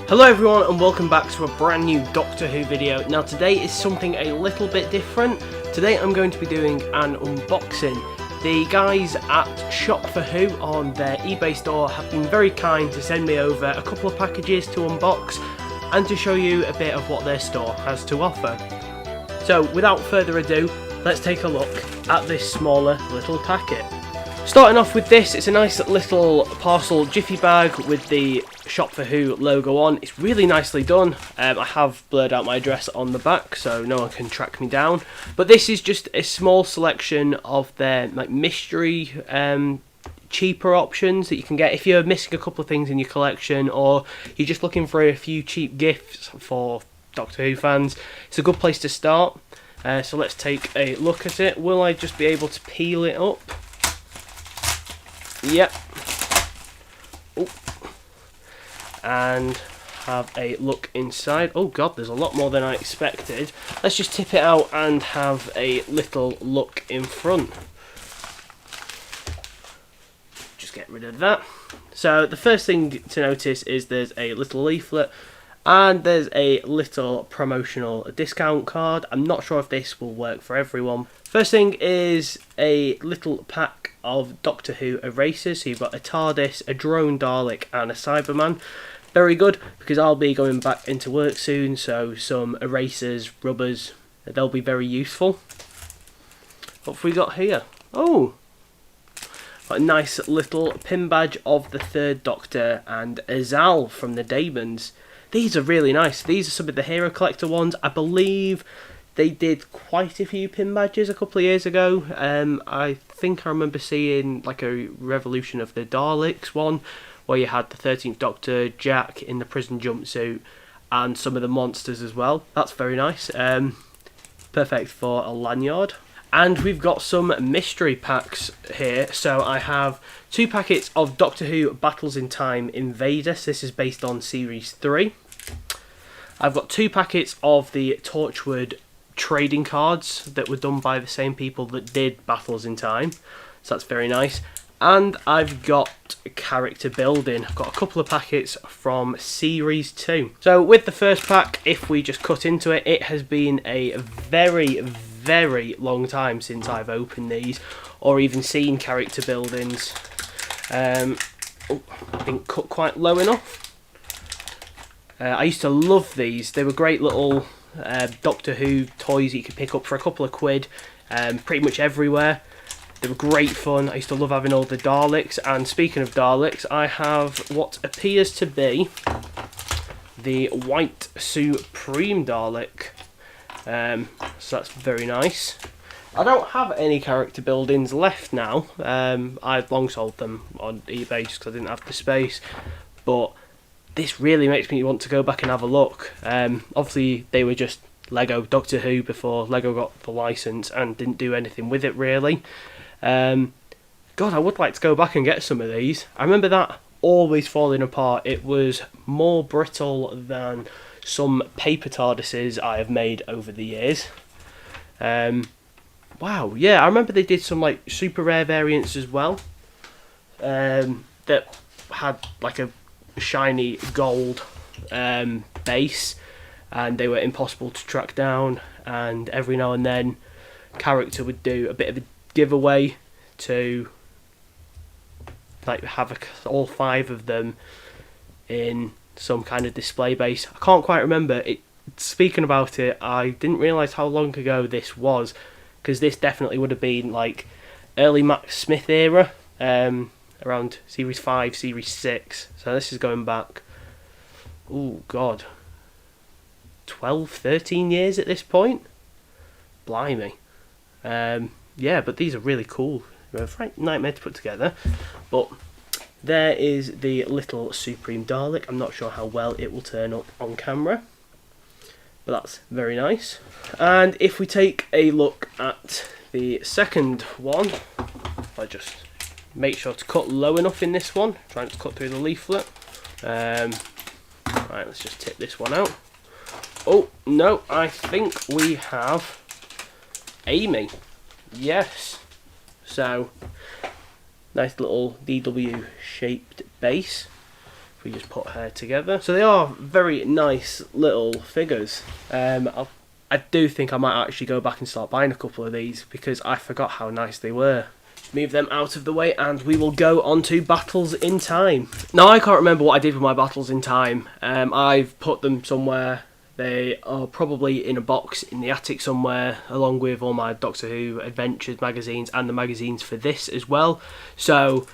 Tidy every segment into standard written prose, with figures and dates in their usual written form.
Hello everyone and welcome back to a brand new Doctor Who video. Now today is something a little bit different. Today I'm going to be doing an unboxing. The guys at Shop for Who on their eBay store have been very kind to send me over a couple of packages to unbox and to show you a bit of what their store has to offer. So without further ado, let's take a look at this smaller little packet. Starting off with this, it's a nice little parcel jiffy bag with the Shop for Who logo on. It's really nicely done. I have blurred out my address on the back so no one can track me down. But this is just a small selection of their mystery cheaper options that you can get if you're missing a couple of things in your collection or you're just looking for a few cheap gifts for Doctor Who fans. It's a good place to start. So let's take a look at it. Will I just be able to peel it up? Yep. Ooh. And have a look inside. Oh god, there's a lot more than I expected. Let's just tip it out and have a little look in front. Just get rid of that. So the first thing to notice is there's a little leaflet and there's a little promotional discount card. I'm not sure if this will work for everyone. First thing is a little pack of Doctor Who erasers. So you've got a TARDIS, a drone Dalek and a Cyberman. Very good because I'll be going back into work soon, so some erasers, rubbers, they'll be very useful. What have we got here? Oh! Got a nice little pin badge of the Third Doctor and Azal from the Damons. These are really nice. These are some of the Hero Collector ones. I believe they did quite a few pin badges a couple of years ago. I think I remember seeing like a Revolution of the Daleks one where you had the 13th Doctor, Jack in the prison jumpsuit and some of the monsters as well. That's very nice. Perfect for a lanyard. And we've got some mystery packs here. So I have 2 packets of Doctor Who Battles in Time Invaders. This is based on Series 3. I've got 2 packets of the Torchwood trading cards that were done by the same people that did Battles in Time. So that's very nice. And I've got character building. I've got a couple of packets from Series 2. So with the first pack, if we just cut into it, it has been a very long time since I've opened these or even seen character buildings. Oh, I didn't cut quite low enough. I used to love these. They were great little Doctor Who toys that you could pick up for a couple of quid pretty much everywhere. They were great fun. I used to love having all the Daleks, and speaking of Daleks, I have what appears to be the White Supreme Dalek. So that's very nice. I don't have any character buildings left now. I've long sold them on eBay just because I didn't have the space, but this really makes me want to go back and have a look. Obviously they were just Lego Doctor Who before Lego got the license and didn't do anything with it really. God, I would like to go back and get some of these. I remember that always falling apart. It was more brittle than some paper TARDISes I have made over the years. Wow, yeah, I remember they did some like super rare variants as well that had like a shiny gold base, and they were impossible to track down, and every now and then character would do a bit of a giveaway to like have all 5 of them in some kind of display base. I can't quite remember it. Speaking about it, I didn't realise how long ago this was, because this definitely would have been like early Matt Smith era, around Series 5, Series 6. So this is going back, oh god, 12, 13 years at this point. Blimey. Yeah, but these are really cool. They're a right nightmare to put together. But there is the little Supreme Dalek. I'm not sure how well it will turn up on camera, but that's very nice. And if we take a look at the second one, if I just make sure to cut low enough in this one, trying to cut through the leaflet. Right, let's just tip this one out. Oh no, I think we have Amy. Yes. So nice little DW shaped base. if we just put her together. So they are very nice little figures. I do think I might actually go back and start buying a couple of these because I forgot how nice they were. Move them out of the way and we will go on to Battles in Time. Now I can't remember what I did with my Battles in Time. I've put them somewhere. They are probably in a box in the attic somewhere, along with all my Doctor Who Adventures magazines and the magazines for this as well. So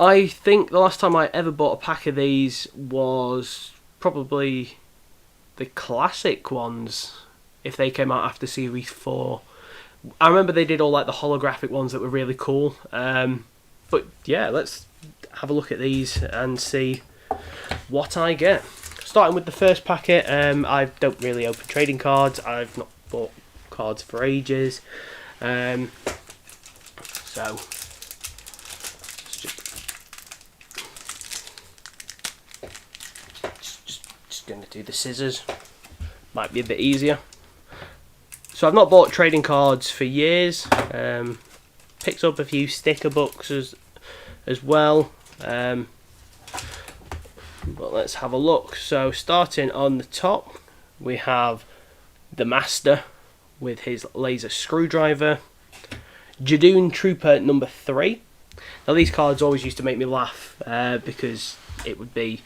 I think the last time I ever bought a pack of these was probably the classic ones, if they came out after Series 4. I remember they did all like the holographic ones that were really cool. But yeah, let's have a look at these and see what I get. Starting with the first packet, I don't really open trading cards. I've not bought cards for ages. So let's just going to do the scissors. Might be a bit easier. So I've not bought trading cards for years. Picked up a few sticker books as well. But let's have a look. So starting on the top, we have the Master with his laser screwdriver. Jadoon Trooper number 3. Now these cards always used to make me laugh because it would be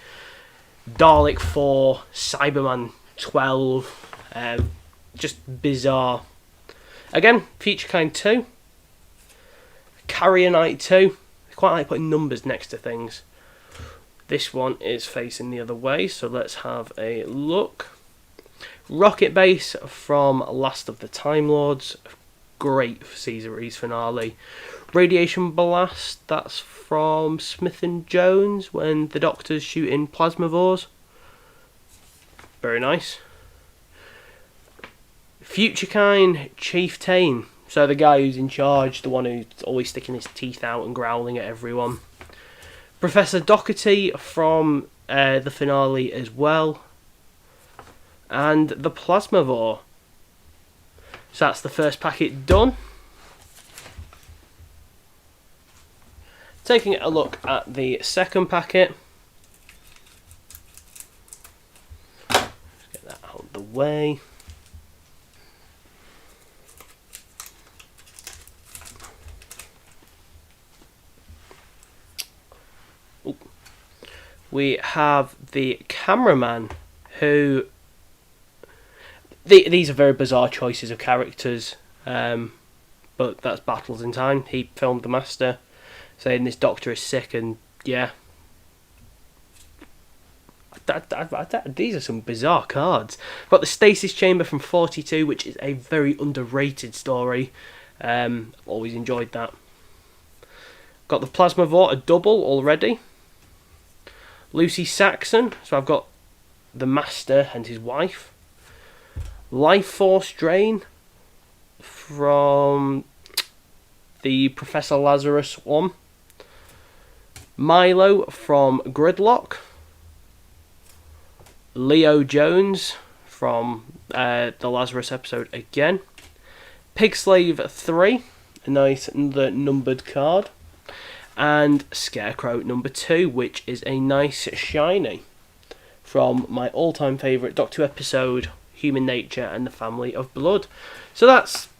Dalek 4, Cyberman 12. Just bizarre. Again, Future Kind 2. Carrier Knight 2. I quite like putting numbers next to things. This one is facing the other way, so let's have a look. Rocket Base from Last of the Time Lords. Great series finale. Radiation Blast, that's from Smith & Jones when the Doctor's shooting plasmavores. Very nice. Future Kind Chieftain, so the guy who's in charge, the one who's always sticking his teeth out and growling at everyone. Professor Doherty from the finale as well. And the Plasmavore. So that's the first packet done. Taking a look at the second packet. Let's get that out of the way. We have the cameraman, who... These are very bizarre choices of characters, but that's Battles in Time. He filmed the Master, saying this Doctor is sick, and yeah. These are some bizarre cards. Got the Stasis Chamber from 42, which is a very underrated story. I've always enjoyed that. Got the Plasmavore, a double already. Lucy Saxon, so I've got the Master and his wife. Life Force Drain from the Professor Lazarus one. Milo from Gridlock. Leo Jones from the Lazarus episode again. Pig Slave 3, a nice another numbered card. And Scarecrow number 2, which is a nice shiny from my all-time favourite Doctor Who episode, Human Nature and the Family of Blood. So that's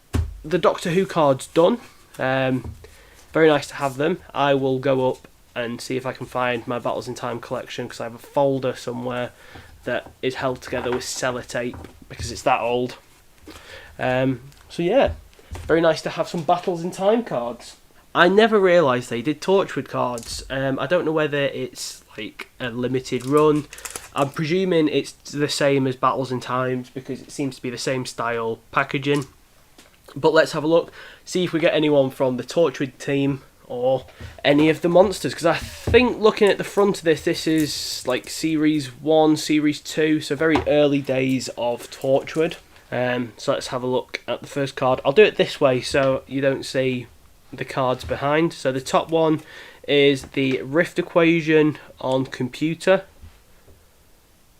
the Doctor Who cards done. Very nice to have them. I will go up and see if I can find my Battles in Time collection, because I have a folder somewhere that is held together with sellotape because it's that old. So yeah, very nice to have some Battles in Time cards. I never realised they did Torchwood cards. I don't know whether it's like a limited run. I'm presuming it's the same as Battles in Times because it seems to be the same style packaging. But let's have a look, see if we get anyone from the Torchwood team or any of the monsters. Because I think looking at the front of this is like Series 1, Series 2, so very early days of Torchwood. So let's have a look at the first card. I'll do it this way so you don't see the cards behind. So the top one is the Rift Equation on computer.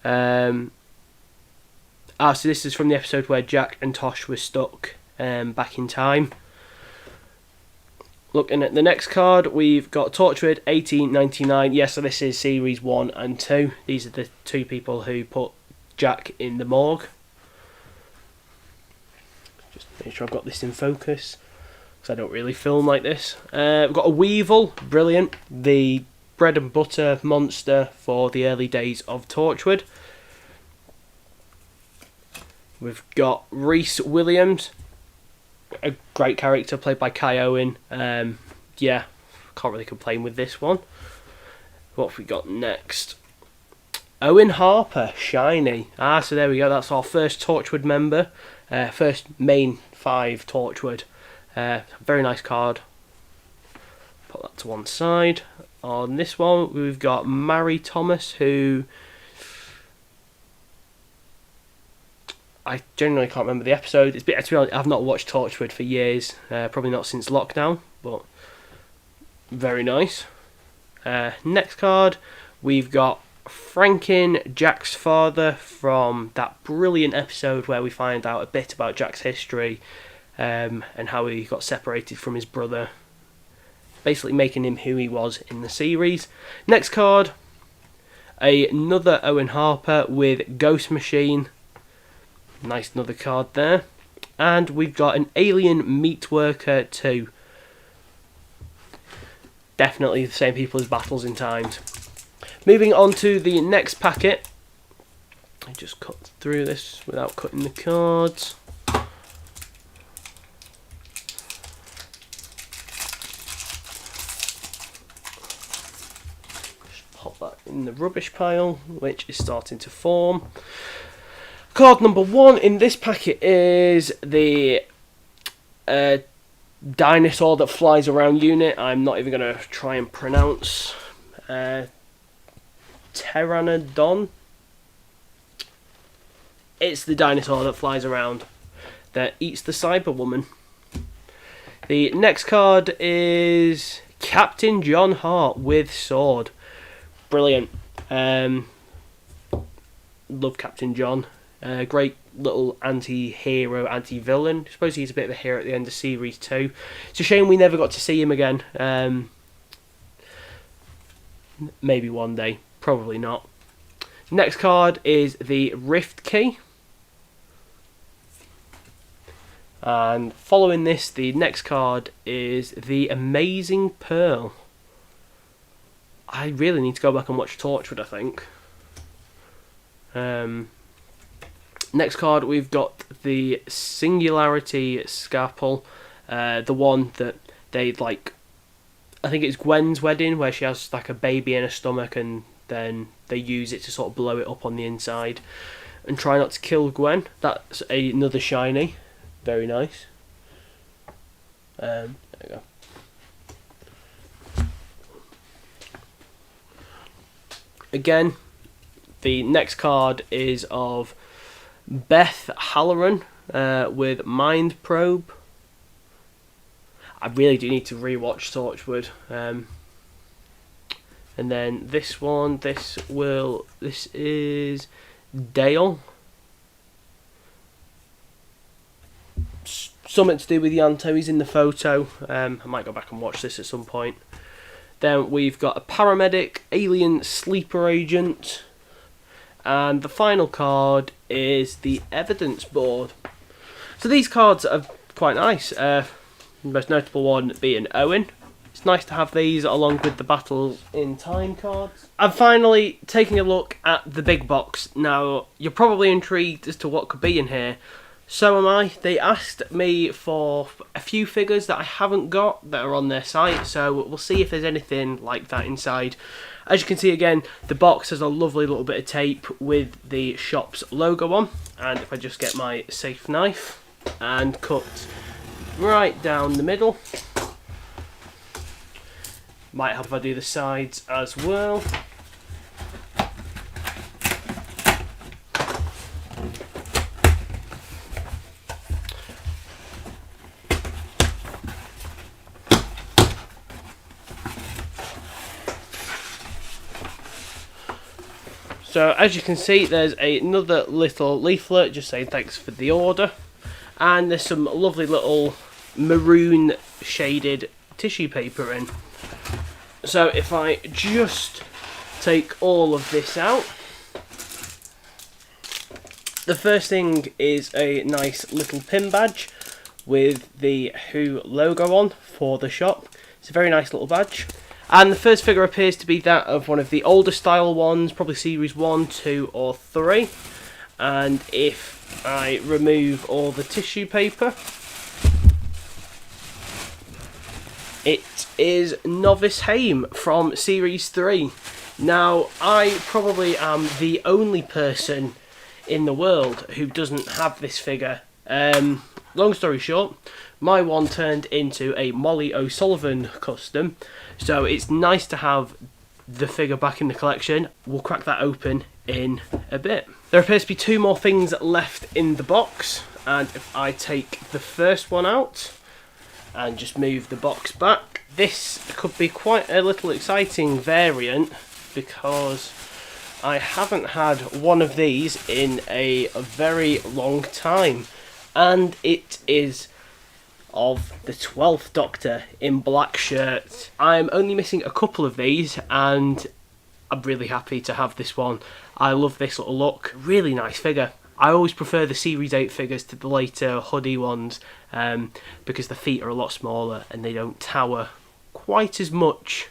So this is from the episode where Jack and Tosh were stuck back in time. Looking at the next card, we've got Torchwood 1899. Yes, so this is series 1 and 2. These are the two people who put Jack in the morgue. Just make sure I've got this in focus, because I don't really film like this. We've got a Weevil, brilliant. The bread and butter monster for the early days of Torchwood. We've got Rhys Williams, a great character played by Kai Owen. Yeah, can't really complain with this one. What have we got next? Owen Harper, shiny. So there we go. That's our first Torchwood member. First main 5 Torchwood. Very nice card. Put that to one side. On this one, we've got Mary Thomas, who I genuinely can't remember the episode. To be honest, I've not watched Torchwood for years. Probably not since lockdown, but very nice. Next card, we've got Franken, Jack's father, from that brilliant episode where we find out a bit about Jack's history and how he got separated from his brother, basically making him who he was in the series. Next card, another Owen Harper with Ghost Machine. Nice, another card there. And we've got an Alien Meat Worker 2. Definitely the same people as Battles in Times. Moving on to the next packet. I just cut through this without cutting the cards. Just pop that in the rubbish pile, which is starting to form. Card number 1 in this packet is the dinosaur that flies around unit. I'm not even going to try and pronounce. Pteranodon. It's the dinosaur that flies around that eats the Cyberwoman. The next card is Captain John Hart with sword. Brilliant. Love Captain John. Great little anti-hero, anti-villain. I suppose he's a bit of a hero at the end of series 2. It's a shame we never got to see him again. Maybe one day. Probably not. Next card is the Rift Key. And following this, the next card is the Amazing Pearl. I really need to go back and watch Torchwood, I think. Next card, we've got the Singularity Scalpel. The one that they, like, I think it's Gwen's wedding, where she has like a baby in her stomach and then they use it to sort of blow it up on the inside and try not to kill Gwen. That's another shiny. Very nice. There we go. Again, the next card is of Beth Halloran with Mind Probe. I really do need to rewatch Torchwood. And then this one, this is Dale. Something to do with Yanto, he's in the photo. I might go back and watch this at some point. Then we've got a paramedic, alien sleeper agent. And the final card is the evidence board. So these cards are quite nice. The most notable one being Owen. It's nice to have these along with the Battles in Time cards. I'm finally taking a look at the big box. Now, you're probably intrigued as to what could be in here. So am I. They asked me for a few figures that I haven't got that are on their site, so we'll see if there's anything like that inside. As you can see again, the box has a lovely little bit of tape with the shop's logo on, and if I just get my safe knife and cut right down the middle, might help if I do the sides as well. So as you can see, there's another little leaflet just saying thanks for the order, and there's some lovely little maroon shaded tissue paper in. So if I just take all of this out, the first thing is a nice little pin badge with the Who logo on for the shop. It's a very nice little badge. And the first figure appears to be that of one of the older style ones, probably series 1, 2 or 3. And if I remove all the tissue paper, it is Novice Haim from series 3. Now, I probably am the only person in the world who doesn't have this figure. Long story short, my one turned into a Molly O'Sullivan custom, so it's nice to have the figure back in the collection. We'll crack that open in a bit. There appears to be 2 more things left in the box, and if I take the first one out and just move the box back, this could be quite a little exciting variant because I haven't had one of these in a very long time, and it is of the 12th Doctor in black shirt. I'm only missing a couple of these and I'm really happy to have this one. I love this little look, really nice figure. I always prefer the series 8 figures to the later hoodie ones because the feet are a lot smaller and they don't tower quite as much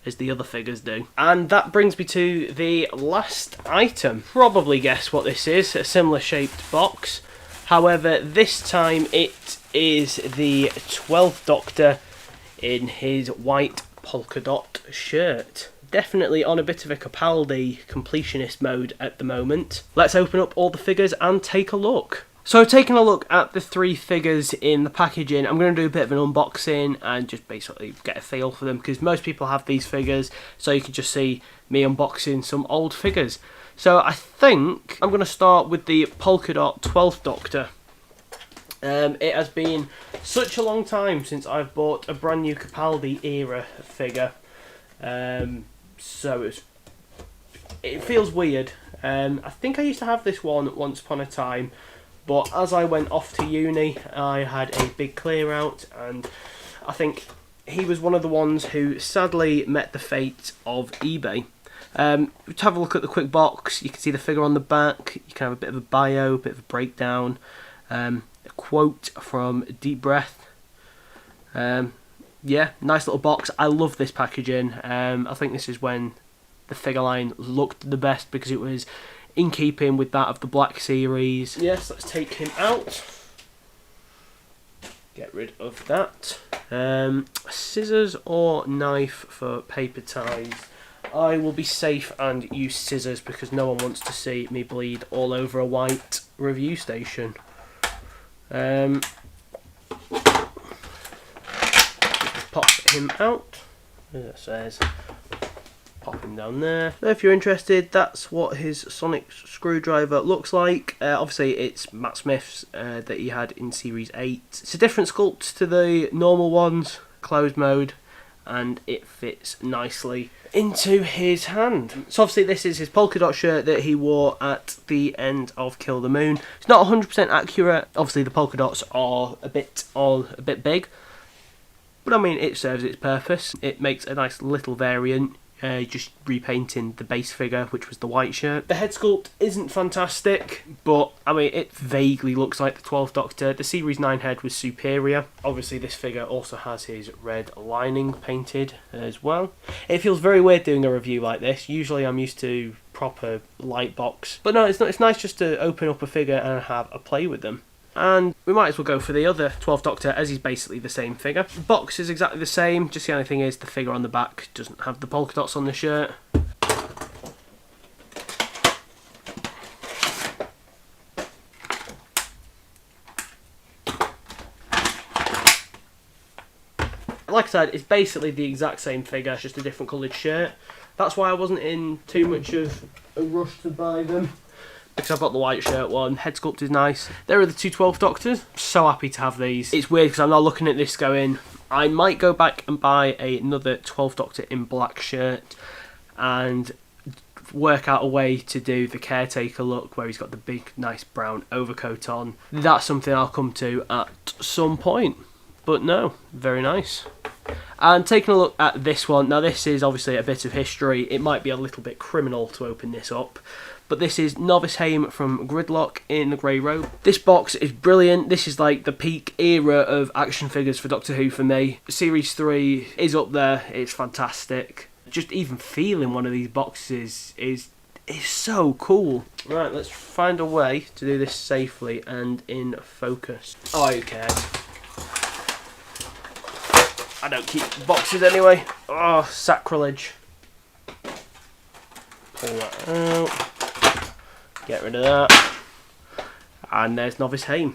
as the other figures do. And that brings me to the last item. Probably guess what this is, a similar shaped box. However, this time it is the 12th Doctor in his white polka dot shirt. Definitely on a bit of a Capaldi completionist mode at the moment. Let's open up all the figures and take a look. So taking a look at the 3 figures in the packaging, I'm going to do a bit of an unboxing and just basically get a feel for them because most people have these figures, so you can just see me unboxing some old figures. So I think I'm going to start with the polka dot 12th Doctor. It has been such a long time since I've bought a brand new Capaldi era figure, so it feels weird. I think I used to have this one once upon a time, but as I went off to uni I had a big clear out, and I think he was one of the ones who sadly met the fate of eBay. To have a look at the quick box, you can see the figure on the back, you can have a bit of a bio, a bit of a breakdown, a quote from Deep Breath. Yeah, nice little box. I love this packaging. I think this is when the figure line looked the best because it was in keeping with that of the Black series. Yes, let's take him out. Get rid of that. Scissors or knife for paper ties. I will be safe and use scissors because no one wants to see me bleed all over a white review station. Pop him out. As it says, pop him down there. So if you're interested, that's what his sonic screwdriver looks like. Obviously it's Matt Smith's that he had in series 8. It's a different sculpt to the normal ones, closed mode, and it fits nicely into his hand. So obviously this is his polka dot shirt that he wore at the end of Kill the Moon. It's not 100% accurate. Obviously the polka dots are a bit big, but I mean it serves its purpose. It makes a nice little variant. Just repainting the base figure, which was the white shirt. The head sculpt isn't fantastic, but I mean it vaguely looks like the 12th Doctor. The series 9 head was superior. Obviously this figure also has his red lining painted as well. It feels very weird doing a review like this. Usually I'm used to proper light box, but no, it's not. It's nice just to open up a figure and have a play with them. And we might as well go for the other 12th Doctor, as he's basically the same figure. The box is exactly the same, just the only thing is the figure on the back doesn't have the polka dots on the shirt. Like I said, it's basically the exact same figure, just a different coloured shirt. That's why I wasn't in too much of a rush to buy them, because I've got the white shirt one. Head sculpt is nice. There are the two 12th Doctors. So happy to have these. It's weird because I'm not looking at this going, I might go back and buy another 12th Doctor in black shirt and work out a way to do the caretaker look where he's got the big nice brown overcoat on. That's something I'll come to at some point. But no, very nice. And taking a look at this one, now this is obviously a bit of history. It might be a little bit criminal to open this up, but this is Novice Haim from Gridlock in the grey robe. This box is brilliant. This is like the peak era of action figures for Doctor Who for me. Series 3 is up there. It's fantastic. Just even feeling one of these boxes is so cool. Right, let's find a way to do this safely and in focus. Oh, who cares? I don't keep boxes anyway. Oh, sacrilege. Pull that out. Get rid of that. And there's Novice Haim.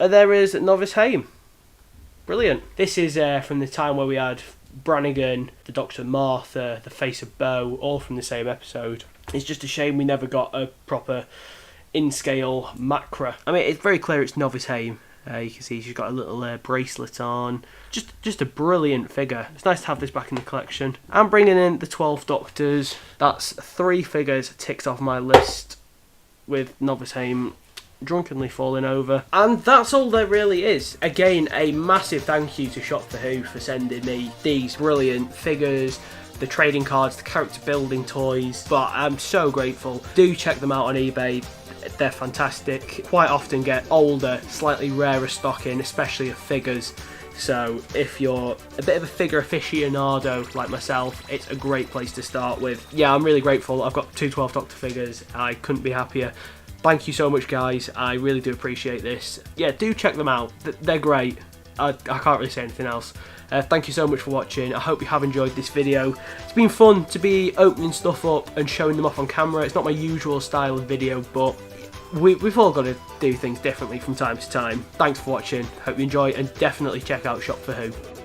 And there is Novice Haim. Brilliant. This is from the time where we had Brannigan, the Dr. Martha, the Face of Bo, all from the same episode. It's just a shame we never got a proper in-scale macra. I mean, it's very clear it's Novice Haim. You can see she's got a little bracelet on. Just a brilliant figure. It's nice to have this back in the collection. I'm bringing in the 12 Doctors. That's 3 figures ticked off my list, with Novice Haim drunkenly falling over. And that's all there really is. Again, a massive thank you to Shop for Who for sending me these brilliant figures, the trading cards, the character building toys. But I'm so grateful. Do check them out on eBay. They're fantastic. Quite often get older, slightly rarer stock in, especially of figures. So if you're a bit of a figure aficionado like myself, it's a great place to start with. Yeah, I'm really grateful. I've got 2 12 Doctor figures. I couldn't be happier. Thank you so much, guys. I really do appreciate this. Yeah, do check them out. They're great. I can't really say anything else. Thank you so much for watching. I hope you have enjoyed this video. It's been fun to be opening stuff up and showing them off on camera. It's not my usual style of video, but we've all got to do things differently from time to time. Thanks for watching. Hope you enjoy, and definitely check out Shop for Who.